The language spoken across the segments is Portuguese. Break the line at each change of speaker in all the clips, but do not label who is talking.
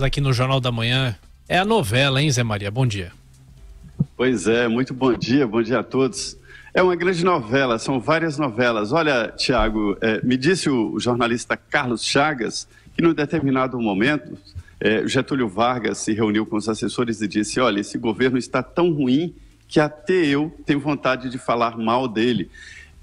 aqui no Jornal da Manhã. É a novela, hein, Zé Maria? Bom dia.
Pois é, muito bom dia a todos. É uma grande novela, são várias novelas. Olha, Tiago, me disse o jornalista Carlos Chagas que num determinado momento Getúlio Vargas se reuniu com os assessores e disse: olha, esse governo está tão ruim que até eu tenho vontade de falar mal dele.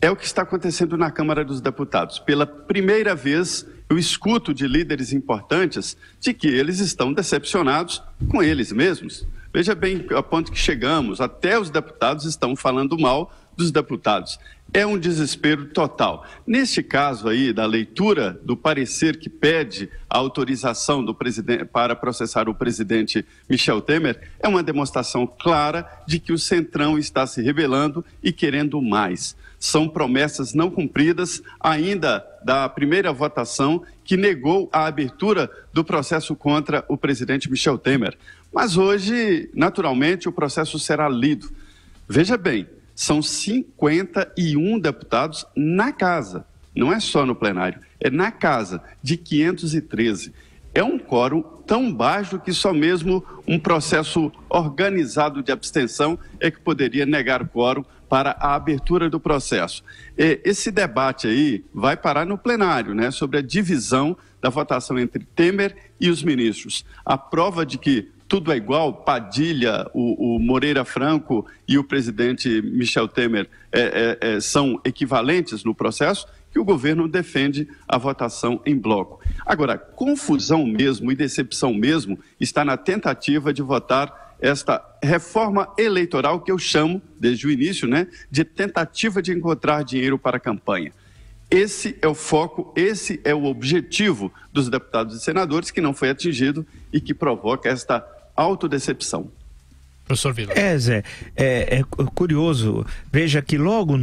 É o que está acontecendo na Câmara dos Deputados. Pela primeira vez, eu escuto de líderes importantes de que eles estão decepcionados com eles mesmos. Veja bem a ponto que chegamos, até os deputados estão falando mal dos deputados. É um desespero total. Neste caso aí, da leitura do parecer que pede a autorização do presidente para processar o presidente Michel Temer, é uma demonstração clara de que o Centrão está se rebelando e querendo mais. São promessas não cumpridas ainda da primeira votação que negou a abertura do processo contra o presidente Michel Temer. Mas hoje, naturalmente, o processo será lido. Veja bem, são 51 deputados na casa, não é só no plenário, é na casa, de 513. É um quórum tão baixo que só mesmo um processo organizado de abstenção é que poderia negar o quórum para a abertura do processo. Esse debate aí vai parar no plenário, né, sobre a divisão da votação entre Temer e os ministros. A prova de que tudo é igual, Padilha, o Moreira Franco e o presidente Michel Temer são equivalentes no processo, que o governo defende a votação em bloco. Agora, confusão mesmo e decepção mesmo está na tentativa de votar esta reforma eleitoral que eu chamo, desde o início, né, de tentativa de encontrar dinheiro para a campanha. Esse é o foco, esse é o objetivo dos deputados e senadores que não foi atingido e que provoca esta autodecepção.
Professor Vila.
Zé, é curioso. Veja que logo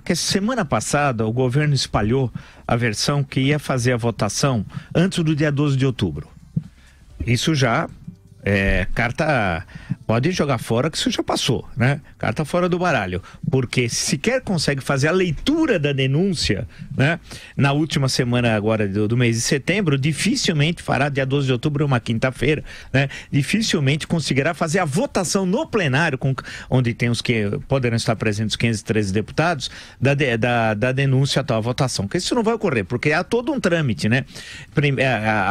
que semana passada o governo espalhou a versão que ia fazer a votação antes do dia 12 de outubro. Isso já carta, pode jogar fora que isso já passou, né? Carta fora do baralho, porque sequer consegue fazer a leitura da denúncia, né? Na última semana agora do mês de setembro, dificilmente fará, dia 12 de outubro, uma quinta-feira, né? Dificilmente conseguirá fazer a votação no plenário, onde tem os que poderão estar presentes 513 deputados, da denúncia à votação, que isso não vai ocorrer, porque há todo um trâmite, né?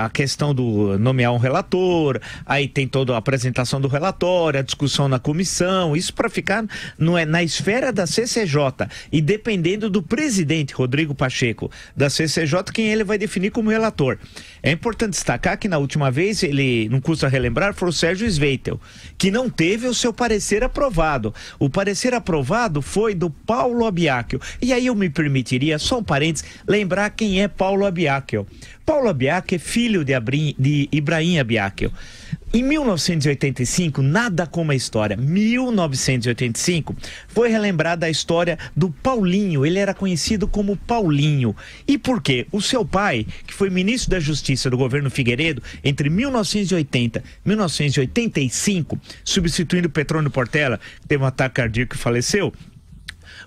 A questão do nomear um relator, aí tem toda a apresentação do relatório, a discussão na comissão, isso para ficar na esfera da CCJ, e dependendo do presidente Rodrigo Pacheco da CCJ, quem ele vai definir como relator. É importante destacar que na última vez, ele, não custa relembrar, foi o Sérgio Sveitel, que não teve o seu parecer aprovado. O parecer aprovado foi do Paulo Abiacchio. E aí eu me permitiria, só um parênteses, lembrar quem é Paulo Abiacchio. Paulo Abiacchio é filho de Ibrahim Abiacchio. Em 1985, nada como a história, 1985, foi relembrada a história do Paulinho. Ele era conhecido como Paulinho. E por quê? O seu pai, que foi ministro da Justiça do governo Figueiredo, entre 1980 e 1985, substituindo Petrônio Portela, que teve um ataque cardíaco e faleceu,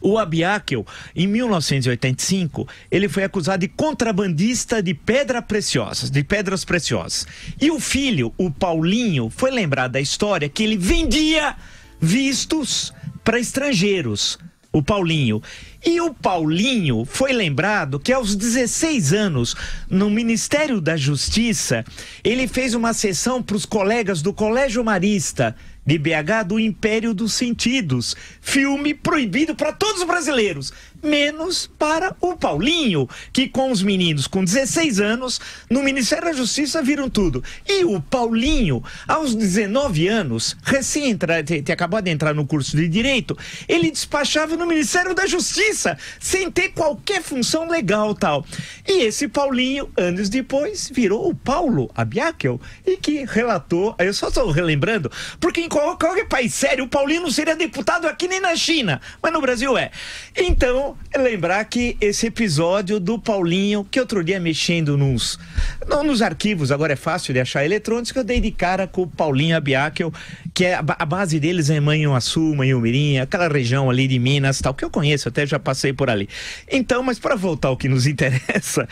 o Abiacchio, em 1985, ele foi acusado de contrabandista de pedras preciosas. E o filho, o Paulinho, foi lembrado da história que ele vendia vistos para estrangeiros. O Paulinho. E o Paulinho foi lembrado que aos 16 anos, no Ministério da Justiça, ele fez uma sessão para os colegas do Colégio Marista de BH do Império dos Sentidos. Filme proibido para todos os brasileiros, menos para o Paulinho, que com os meninos com 16 anos, no Ministério da Justiça viram tudo. E o Paulinho, aos 19 anos, acabou de entrar no curso de Direito, ele despachava no Ministério da Justiça, sem ter qualquer função legal tal. E esse Paulinho, anos depois, virou o Paulo Abiacchio, e que relatou, eu só estou relembrando, porque em qualquer país sério, o Paulinho não seria deputado aqui nem na China, mas no Brasil é. Então, Paulinho é lembrar que esse episódio do Paulinho, que outro dia mexendo nos arquivos, agora é fácil de achar eletrônicos, que eu dei de cara com o Paulinho Abiakel, que é a base deles é Manhuaçu, Manhumirim, aquela região ali de Minas, tal, que eu conheço, até já passei por ali. Então, mas para voltar ao que nos interessa,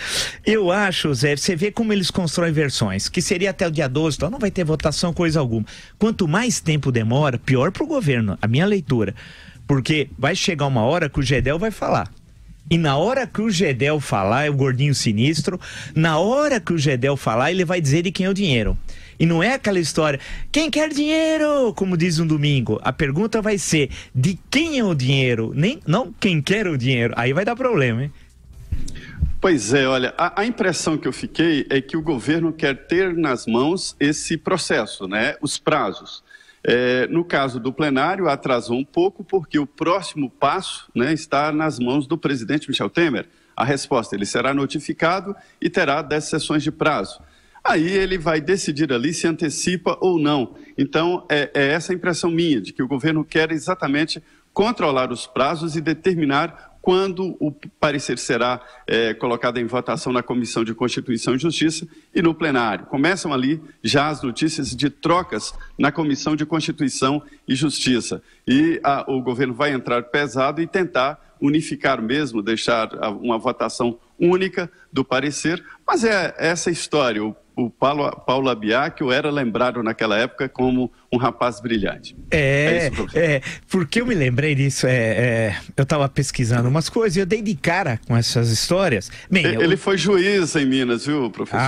eu acho, Zé, você vê como eles constroem versões, que seria até o dia 12, então não vai ter votação, coisa alguma. Quanto mais tempo demora, pior pro governo, a minha leitura. Porque vai chegar uma hora que o Gedel vai falar. E na hora que o Gedel falar, é o gordinho sinistro, na hora que o Gedel falar, ele vai dizer de quem é o dinheiro. E não é aquela história, quem quer dinheiro? Como diz um domingo. A pergunta vai ser, de quem é o dinheiro? Não quem quer o dinheiro. Aí vai dar problema, hein?
Pois é, olha, a impressão que eu fiquei é que o governo quer ter nas mãos esse processo, né? Os prazos. No caso do plenário, atrasou um pouco porque o próximo passo, né, está nas mãos do presidente Michel Temer. A resposta, ele será notificado e terá 10 sessões de prazo. Aí ele vai decidir ali se antecipa ou não. Então, é essa a impressão minha, de que o governo quer exatamente controlar os prazos e determinar quando o parecer será colocado em votação na Comissão de Constituição e Justiça e no plenário. Começam ali já as notícias de trocas na Comissão de Constituição e Justiça. E o governo vai entrar pesado e tentar unificar mesmo, deixar uma votação única do parecer. Mas é essa história. O Paulo Abiakel era lembrado naquela época como um rapaz brilhante.
Porque eu me lembrei disso, eu estava pesquisando umas coisas e eu dei de cara com essas histórias. Bem,
ele foi juiz em Minas, viu, professor?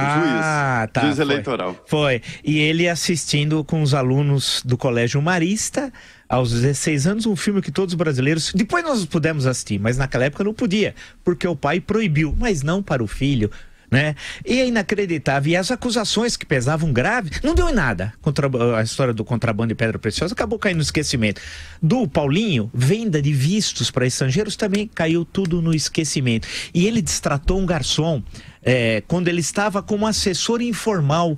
Juiz eleitoral.
Foi, e ele assistindo com os alunos do Colégio Marista, aos 16 anos, um filme que todos os brasileiros... Depois nós pudemos assistir, mas naquela época não podia, porque o pai proibiu, mas não para o filho... Né? E é inacreditável, e as acusações que pesavam grave, não deu em nada. A história do contrabando de pedra preciosa acabou caindo no esquecimento. Do Paulinho, venda de vistos para estrangeiros também caiu tudo no esquecimento. E ele destratou um garçom quando ele estava como assessor informal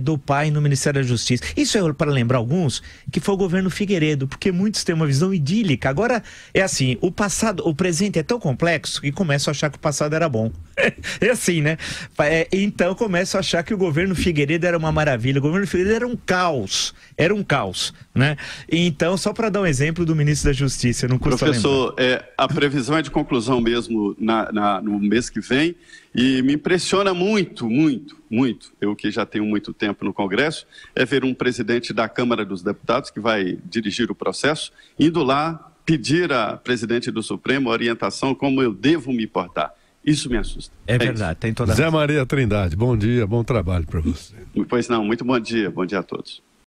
do pai no Ministério da Justiça. Isso é para lembrar alguns, que foi o governo Figueiredo, porque muitos têm uma visão idílica. Agora é assim, o presente é tão complexo que começam a achar que o passado era bom. É assim, né? Então começam a achar que o governo Figueiredo era uma maravilha. O governo Figueiredo era um caos, né? Então, só para dar um exemplo do ministro da Justiça, não custa
professor, a previsão é de conclusão mesmo no mês que vem, e me impressiona muito, eu que já tenho muito tempo no Congresso, é ver um presidente da Câmara dos Deputados, que vai dirigir o processo, indo lá pedir à presidente do Supremo orientação como eu devo me portar. Isso me assusta.
É verdade, tem toda a
razão. Zé Maria Trindade, bom dia, bom trabalho para você.
Pois não, muito bom dia a todos.